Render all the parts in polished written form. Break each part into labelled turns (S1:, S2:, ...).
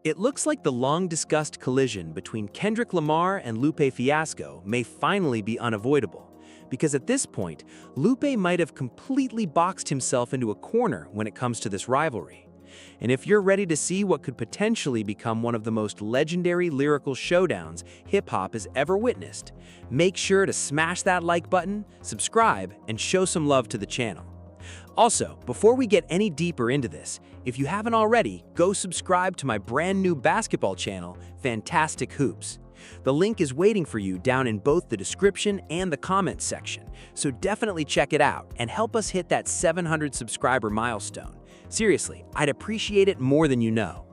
S1: It looks like the long-discussed collision between Kendrick Lamar and Lupe Fiasco may finally be unavoidable, because at this point, Lupe might have completely boxed himself into a corner when it comes to this rivalry. And if you're ready to see what could potentially become one of the most legendary lyrical showdowns hip-hop has ever witnessed, make sure to smash that like button, subscribe, and show some love to the channel. Also, before we get any deeper into this, if you haven't already, go subscribe to my brand new basketball channel, Fantastic Hoops. The link is waiting for you down in both the description and the comments section, so definitely check it out and help us hit that 700 subscriber milestone. Seriously, I'd appreciate it more than you know.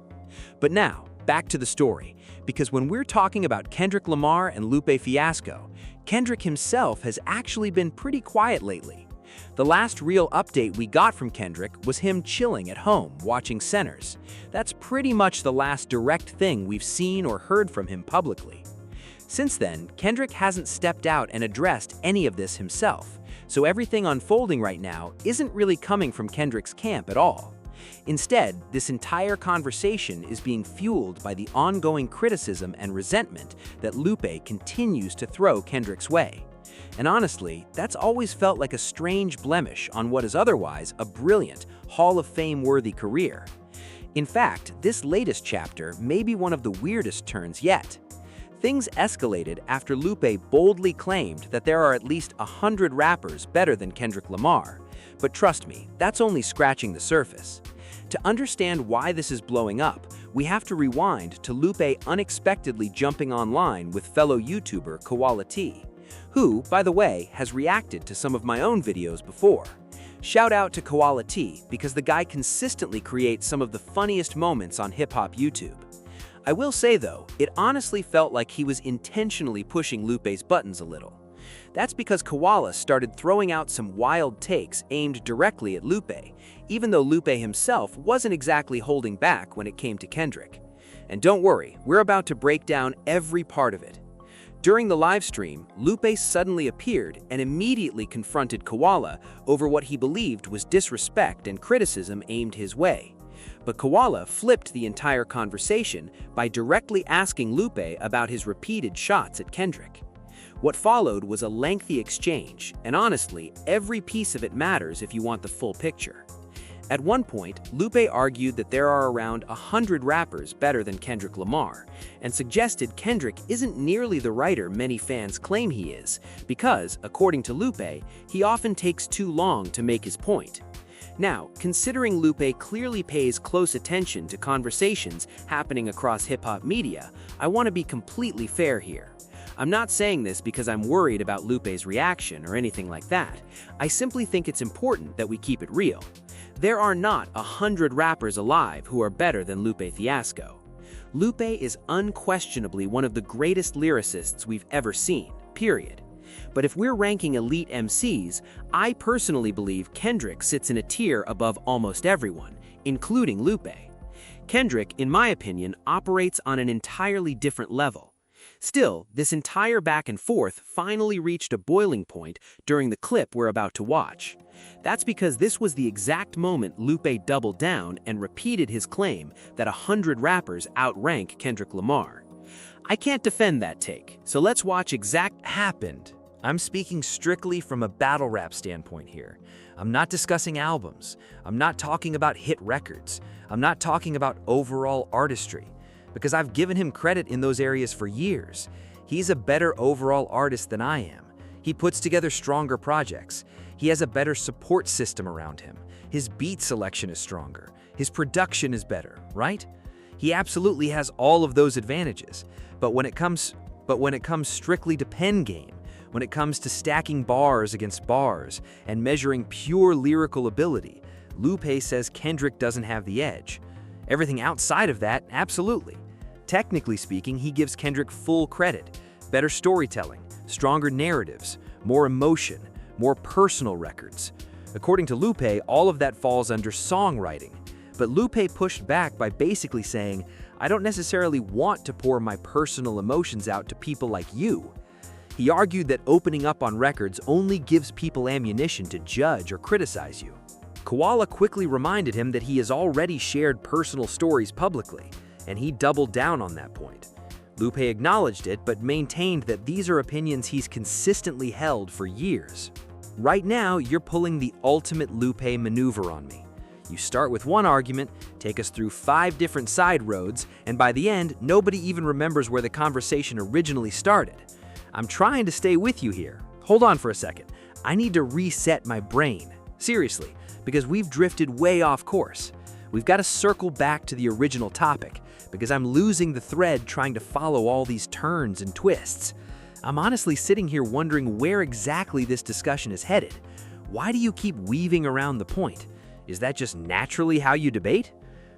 S1: But now, back to the story, because when we're talking about Kendrick Lamar and Lupe Fiasco, Kendrick himself has actually been pretty quiet lately. The last real update we got from Kendrick was him chilling at home watching Centers. That's pretty much the last direct thing we've seen or heard from him publicly. Since then, Kendrick hasn't stepped out and addressed any of this himself, so everything unfolding right now isn't really coming from Kendrick's camp at all. Instead, this entire conversation is being fueled by the ongoing criticism and resentment that Lupe continues to throw Kendrick's way. And honestly, that's always felt like a strange blemish on what is otherwise a brilliant, Hall of Fame-worthy career. In fact, this latest chapter may be one of the weirdest turns yet. Things escalated after Lupe boldly claimed that there are at least 100 rappers better than Kendrick Lamar. But trust me, that's only scratching the surface. To understand why this is blowing up, we have to rewind to Lupe unexpectedly jumping online with fellow YouTuber Koala T, who, by the way, has reacted to some of my own videos before. Shout out to Koala T because the guy consistently creates some of the funniest moments on hip-hop YouTube. I will say though, it honestly felt like he was intentionally pushing Lupe's buttons a little. That's because Koala started throwing out some wild takes aimed directly at Lupe, even though Lupe himself wasn't exactly holding back when it came to Kendrick. And don't worry, we're about to break down every part of it. During the live stream, Lupe suddenly appeared and immediately confronted Koala over what he believed was disrespect and criticism aimed his way. But Koala flipped the entire conversation by directly asking Lupe about his repeated shots at Kendrick. What followed was a lengthy exchange, and honestly, every piece of it matters if you want the full picture. At one point, Lupe argued that there are around 100 rappers better than Kendrick Lamar, and suggested Kendrick isn't nearly the writer many fans claim he is, because, according to Lupe, he often takes too long to make his point. Now, considering Lupe clearly pays close attention to conversations happening across hip-hop media, I want to be completely fair here. I'm not saying this because I'm worried about Lupe's reaction or anything like that. I simply think it's important that we keep it real. There are not 100 rappers alive who are better than Lupe Fiasco. Lupe is unquestionably one of the greatest lyricists we've ever seen, period. But if we're ranking elite MCs, I personally believe Kendrick sits in a tier above almost everyone, including Lupe. Kendrick, in my opinion, operates on an entirely different level. Still, this entire back and forth finally reached a boiling point during the clip we're about to watch. That's because this was the exact moment Lupe doubled down and repeated his claim that 100 rappers outrank Kendrick Lamar. I can't defend that take, so let's watch exact happened. I'm speaking strictly from a battle rap standpoint here. I'm not discussing albums. I'm not talking about hit records. I'm not talking about overall artistry, because I've given him credit in those areas for years. He's a better overall artist than I am. He puts together stronger projects. He has a better support system around him. His beat selection is stronger. His production is better, right? He absolutely has all of those advantages. But when it comes strictly to pen game, when it comes to stacking bars against bars and measuring pure lyrical ability, Lupe says Kendrick doesn't have the edge. Everything outside of that, absolutely. Technically speaking, he gives Kendrick full credit. Better storytelling, stronger narratives, more emotion, more personal records. According to Lupe, all of that falls under songwriting. But Lupe pushed back by basically saying, I don't necessarily want to pour my personal emotions out to people like you. He argued that opening up on records only gives people ammunition to judge or criticize you. Koala quickly reminded him that he has already shared personal stories publicly, and he doubled down on that point. Lupe acknowledged it, but maintained that these are opinions he's consistently held for years. Right now, you're pulling the ultimate Lupe maneuver on me. You start with one argument, take us through 5 different side roads, and by the end, nobody even remembers where the conversation originally started. I'm trying to stay with you here. Hold on for a second. I need to reset my brain. Seriously, because we've drifted way off course. We've got to circle back to the original topic, because I'm losing the thread trying to follow all these turns and twists. I'm honestly sitting here wondering where exactly this discussion is headed. Why do you keep weaving around the point? Is that just naturally how you debate?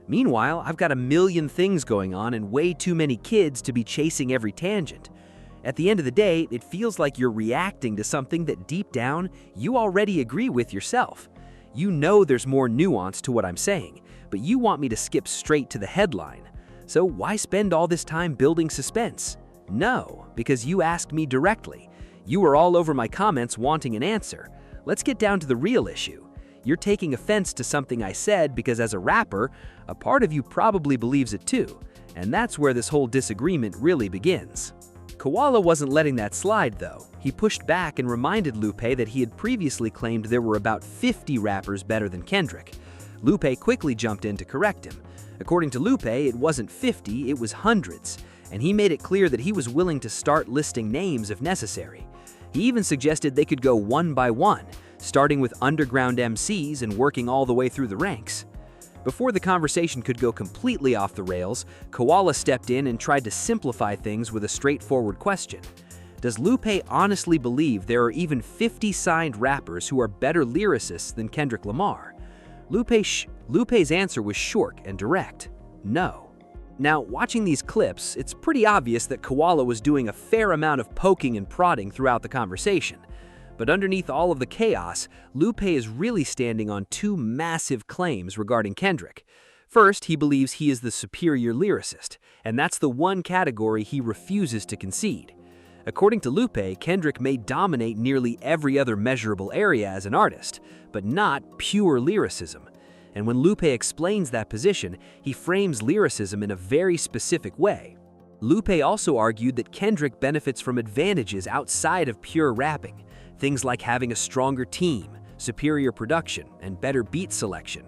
S1: Meanwhile, I've got a million things going on and way too many kids to be chasing every tangent. At the end of the day, it feels like you're reacting to something that deep down, you already agree with yourself. You know there's more nuance to what I'm saying, but you want me to skip straight to the headline. So why spend all this time building suspense? No, because you asked me directly. You were all over my comments wanting an answer. Let's get down to the real issue. You're taking offense to something I said because as a rapper, a part of you probably believes it too, and that's where this whole disagreement really begins. Koala wasn't letting that slide though. He pushed back and reminded Lupe that he had previously claimed there were about 50 rappers better than Kendrick. Lupe quickly jumped in to correct him. According to Lupe, it wasn't 50, it was hundreds, and he made it clear that he was willing to start listing names if necessary. He even suggested they could go one by one, starting with underground MCs and working all the way through the ranks. Before the conversation could go completely off the rails, Koala stepped in and tried to simplify things with a straightforward question. Does Lupe honestly believe there are even 50 signed rappers who are better lyricists than Kendrick Lamar? Lupe's answer was short and direct. No. Now, watching these clips, it's pretty obvious that Koala was doing a fair amount of poking and prodding throughout the conversation. But underneath all of the chaos, Lupe is really standing on 2 massive claims regarding Kendrick. First, he believes he is the superior lyricist, and that's the one category he refuses to concede. According to Lupe, Kendrick may dominate nearly every other measurable area as an artist, but not pure lyricism. And when Lupe explains that position, he frames lyricism in a very specific way. Lupe also argued that Kendrick benefits from advantages outside of pure rapping, things like having a stronger team, superior production, and better beat selection.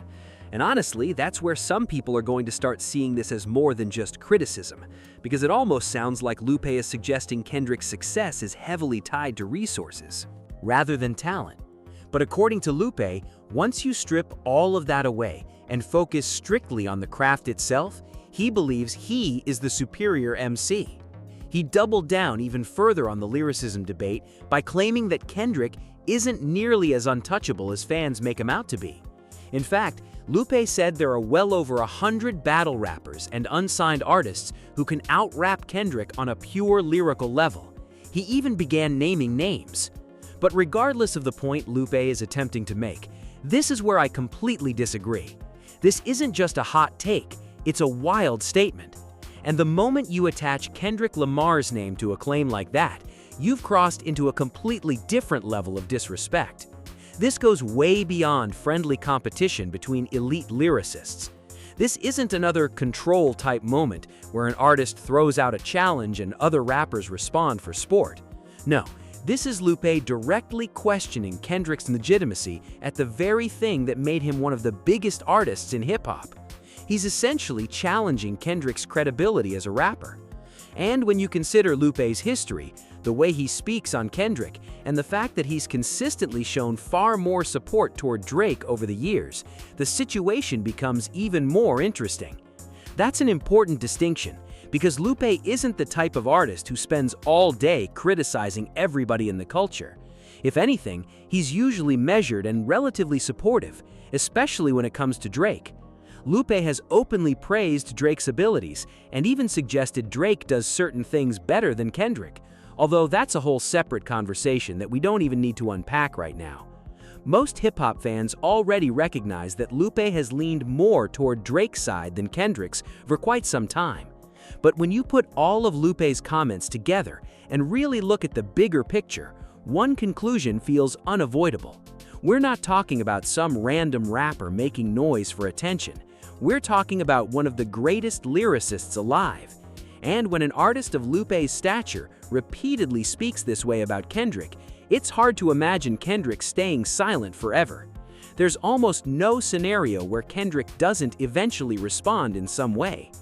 S1: And honestly, that's where some people are going to start seeing this as more than just criticism, because it almost sounds like Lupe is suggesting Kendrick's success is heavily tied to resources, rather than talent. But according to Lupe, once you strip all of that away and focus strictly on the craft itself, he believes he is the superior MC. He doubled down even further on the lyricism debate by claiming that Kendrick isn't nearly as untouchable as fans make him out to be. In fact, Lupe said there are well over 100 battle rappers and unsigned artists who can out-rap Kendrick on a pure lyrical level. He even began naming names. But regardless of the point Lupe is attempting to make, this is where I completely disagree. This isn't just a hot take, it's a wild statement. And the moment you attach Kendrick Lamar's name to a claim like that, you've crossed into a completely different level of disrespect. This goes way beyond friendly competition between elite lyricists. This isn't another control-type moment where an artist throws out a challenge and other rappers respond for sport. No, this is Lupe directly questioning Kendrick's legitimacy at the very thing that made him one of the biggest artists in hip-hop. He's essentially challenging Kendrick's credibility as a rapper. And when you consider Lupe's history, the way he speaks on Kendrick, and the fact that he's consistently shown far more support toward Drake over the years, the situation becomes even more interesting. That's an important distinction, because Lupe isn't the type of artist who spends all day criticizing everybody in the culture. If anything, he's usually measured and relatively supportive, especially when it comes to Drake. Lupe has openly praised Drake's abilities and even suggested Drake does certain things better than Kendrick, although that's a whole separate conversation that we don't even need to unpack right now. Most hip-hop fans already recognize that Lupe has leaned more toward Drake's side than Kendrick's for quite some time. But when you put all of Lupe's comments together and really look at the bigger picture, one conclusion feels unavoidable. We're not talking about some random rapper making noise for attention. We're talking about one of the greatest lyricists alive. And when an artist of Lupe's stature repeatedly speaks this way about Kendrick, it's hard to imagine Kendrick staying silent forever. There's almost no scenario where Kendrick doesn't eventually respond in some way.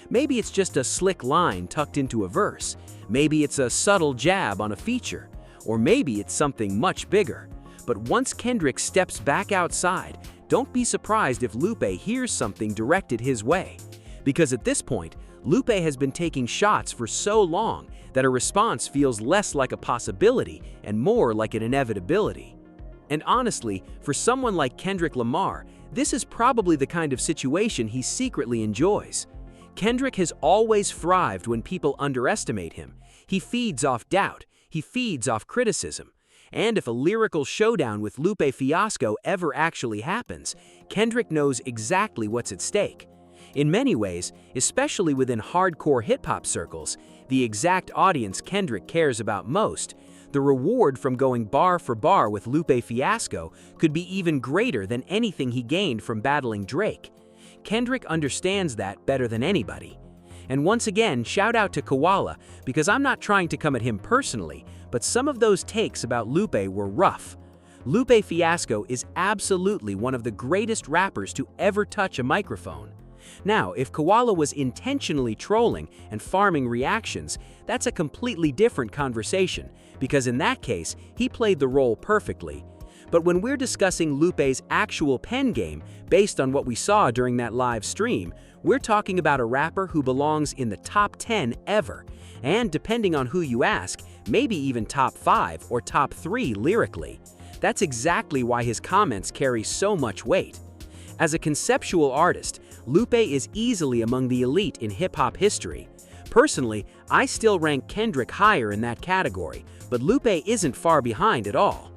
S1: Maybe it's just a slick line tucked into a verse. Maybe it's a subtle jab on a feature. Or maybe it's something much bigger. But once Kendrick steps back outside, don't be surprised if Lupe hears something directed his way. Because at this point, Lupe has been taking shots for so long that a response feels less like a possibility and more like an inevitability. And honestly, for someone like Kendrick Lamar, this is probably the kind of situation he secretly enjoys. Kendrick has always thrived when people underestimate him. He feeds off doubt. He feeds off criticism. And if a lyrical showdown with Lupe Fiasco ever actually happens, Kendrick knows exactly what's at stake. In many ways, especially within hardcore hip-hop circles, the exact audience Kendrick cares about most, the reward from going bar for bar with Lupe Fiasco could be even greater than anything he gained from battling Drake. Kendrick understands that better than anybody. And once again, shout out to Koala, because I'm not trying to come at him personally, but some of those takes about Lupe were rough. Lupe Fiasco is absolutely one of the greatest rappers to ever touch a microphone. Now, if Koala was intentionally trolling and farming reactions, that's a completely different conversation, because in that case, he played the role perfectly. But when we're discussing Lupe's actual pen game, based on what we saw during that live stream, we're talking about a rapper who belongs in the top 10 ever, and depending on who you ask, maybe even top 5 or top 3 lyrically. That's exactly why his comments carry so much weight. As a conceptual artist, Lupe is easily among the elite in hip-hop history. Personally, I still rank Kendrick higher in that category, but Lupe isn't far behind at all.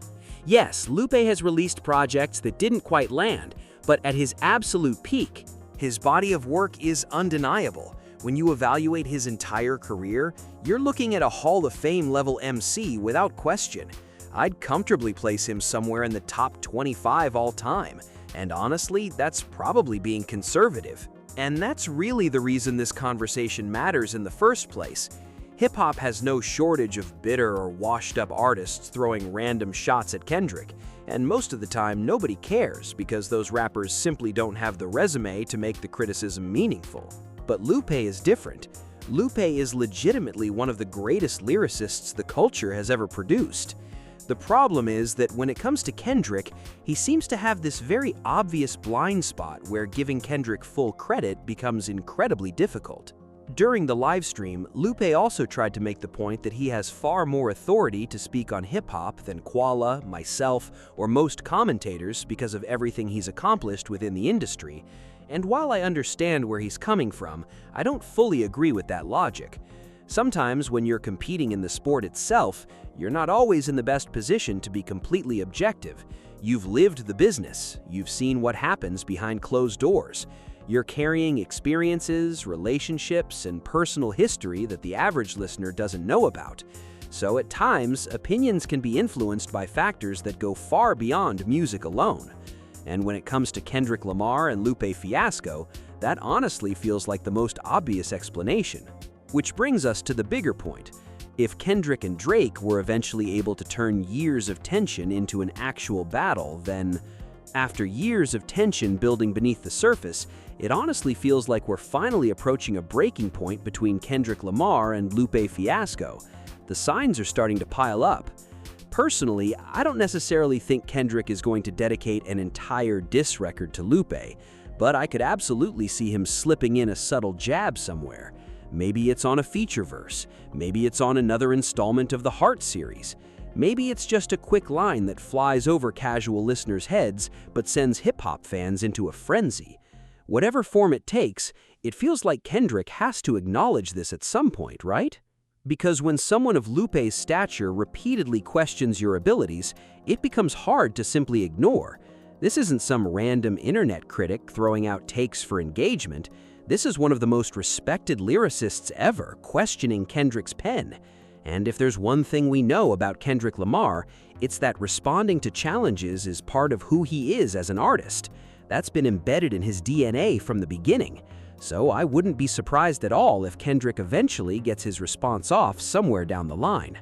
S1: Yes, Lupe has released projects that didn't quite land, but at his absolute peak, his body of work is undeniable. When you evaluate his entire career, you're looking at a Hall of Fame level MC without question. I'd comfortably place him somewhere in the top 25 all time, and honestly, that's probably being conservative. And that's really the reason this conversation matters in the first place. Hip-hop has no shortage of bitter or washed-up artists throwing random shots at Kendrick, and most of the time nobody cares because those rappers simply don't have the resume to make the criticism meaningful. But Lupe is different. Lupe is legitimately one of the greatest lyricists the culture has ever produced. The problem is that when it comes to Kendrick, he seems to have this very obvious blind spot where giving Kendrick full credit becomes incredibly difficult. During the livestream, Lupe also tried to make the point that he has far more authority to speak on hip-hop than Koala, myself, or most commentators because of everything he's accomplished within the industry. And while I understand where he's coming from, I don't fully agree with that logic. Sometimes when you're competing in the sport itself, you're not always in the best position to be completely objective. You've lived the business, you've seen what happens behind closed doors. You're carrying experiences, relationships, and personal history that the average listener doesn't know about. So at times, opinions can be influenced by factors that go far beyond music alone. And when it comes to Kendrick Lamar and Lupe Fiasco, that honestly feels like the most obvious explanation. Which brings us to the bigger point. If Kendrick and Drake were eventually able to turn years of tension into an actual battle, then, after years of tension building beneath the surface, it honestly feels like we're finally approaching a breaking point between Kendrick Lamar and Lupe Fiasco. The signs are starting to pile up. Personally, I don't necessarily think Kendrick is going to dedicate an entire diss record to Lupe, but I could absolutely see him slipping in a subtle jab somewhere. Maybe it's on a feature verse. Maybe it's on another installment of the Heart series. Maybe it's just a quick line that flies over casual listeners' heads but sends hip-hop fans into a frenzy. Whatever form it takes, it feels like Kendrick has to acknowledge this at some point, right? Because when someone of Lupe's stature repeatedly questions your abilities, it becomes hard to simply ignore. This isn't some random internet critic throwing out takes for engagement. This is one of the most respected lyricists ever questioning Kendrick's pen. And if there's one thing we know about Kendrick Lamar, it's that responding to challenges is part of who he is as an artist.
S2: That's been embedded in his DNA from the beginning, so I wouldn't be surprised at all if Kendrick eventually gets his response off somewhere down the line.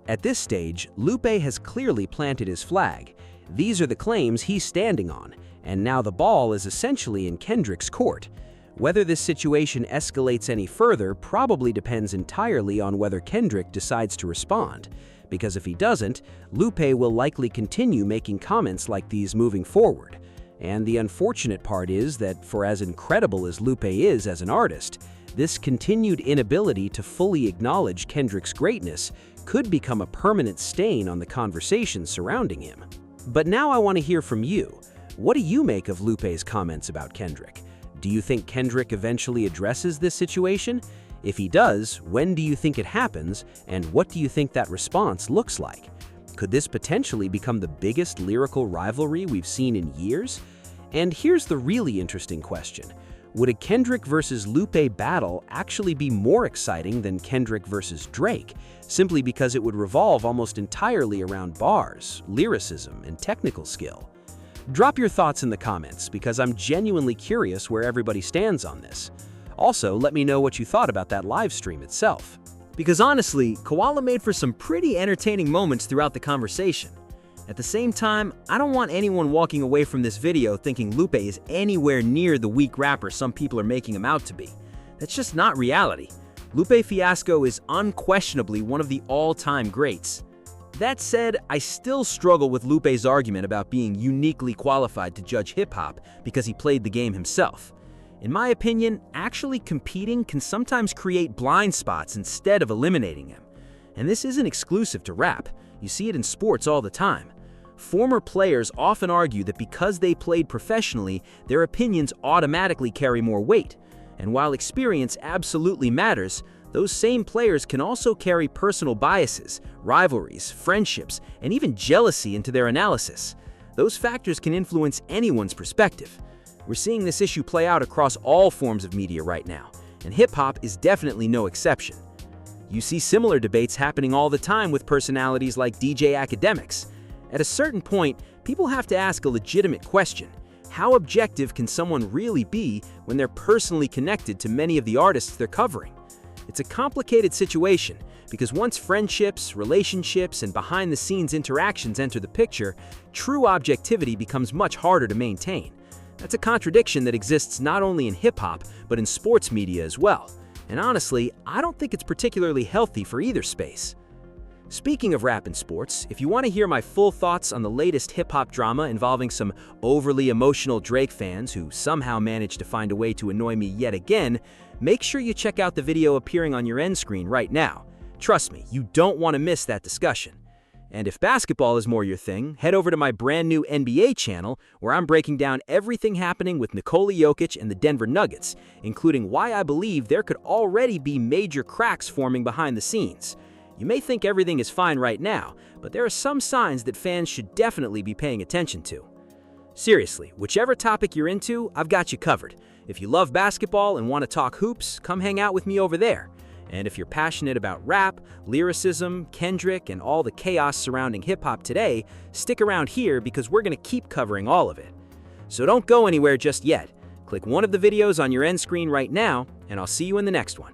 S2: At this stage, Lupe has clearly planted his flag. These are the claims he's standing on, and now the ball is essentially in Kendrick's court. Whether this situation escalates any further probably depends entirely on whether Kendrick decides to respond, because if he doesn't, Lupe will likely continue making comments like these moving forward. And the unfortunate part is that for as incredible as Lupe is as an artist, this continued inability to fully acknowledge Kendrick's greatness could become a permanent stain on the conversation surrounding him. But now I want to hear from you. What do you make of Lupe's comments about Kendrick? Do you think Kendrick eventually addresses this situation? If he does, when do you think it happens, and what do you think that response looks like? Could this potentially become the biggest lyrical rivalry we've seen in years? And here's the really interesting question. Would a Kendrick versus Lupe battle actually be more exciting than Kendrick versus Drake, simply because it would revolve almost entirely around bars, lyricism, and technical skill? Drop your thoughts in the comments, because I'm genuinely curious where everybody stands on this. Also, let me know what you thought about that live stream itself.
S1: Because honestly, Koala made for some pretty entertaining moments throughout the conversation. At the same time, I don't want anyone walking away from this video thinking Lupe is anywhere near the weak rapper some people are making him out to be. That's just not reality. Lupe Fiasco is unquestionably one of the all-time greats. That said, I still struggle with Lupe's argument about being uniquely qualified to judge hip-hop because he played the game himself. In my opinion, actually competing can sometimes create blind spots instead of eliminating them. And this isn't exclusive to rap. You see it in sports all the time. Former players often argue that because they played professionally, their opinions automatically carry more weight. And while experience absolutely matters, those same players can also carry personal biases, rivalries, friendships, and even jealousy into their analysis. Those factors can influence anyone's perspective. We're seeing this issue play out across all forms of media right now, and hip-hop is definitely no exception. You see similar debates happening all the time with personalities like DJ Academics. At a certain point, people have to ask a legitimate question. How objective can someone really be when they're personally connected to many of the artists they're covering? It's a complicated situation, because once friendships, relationships, and behind-the-scenes interactions enter the picture, true objectivity becomes much harder to maintain. That's a contradiction that exists not only in hip-hop, but in sports media as well. And honestly, I don't think it's particularly healthy for either space. Speaking of rap and sports, if you want to hear my full thoughts on the latest hip-hop drama involving some overly emotional Drake fans who somehow managed to find a way to annoy me yet again, make sure you check out the video appearing on your end screen right now. Trust me, you don't want to miss that discussion. And if basketball is more your thing, head over to my brand new NBA channel, where I'm breaking down everything happening with Nikola Jokic and the Denver Nuggets, including why I believe there could already be major cracks forming behind the scenes. You may think everything is fine right now, but there are some signs that fans should definitely be paying attention to. Seriously, whichever topic you're into, I've got you covered. If you love basketball and want to talk hoops, come hang out with me over there. And if you're passionate about rap, lyricism, Kendrick, and all the chaos surrounding hip-hop today, stick around here because we're going to keep covering all of it. So don't go anywhere just yet. Click one of the videos on your end screen right now, and I'll see you in the next one.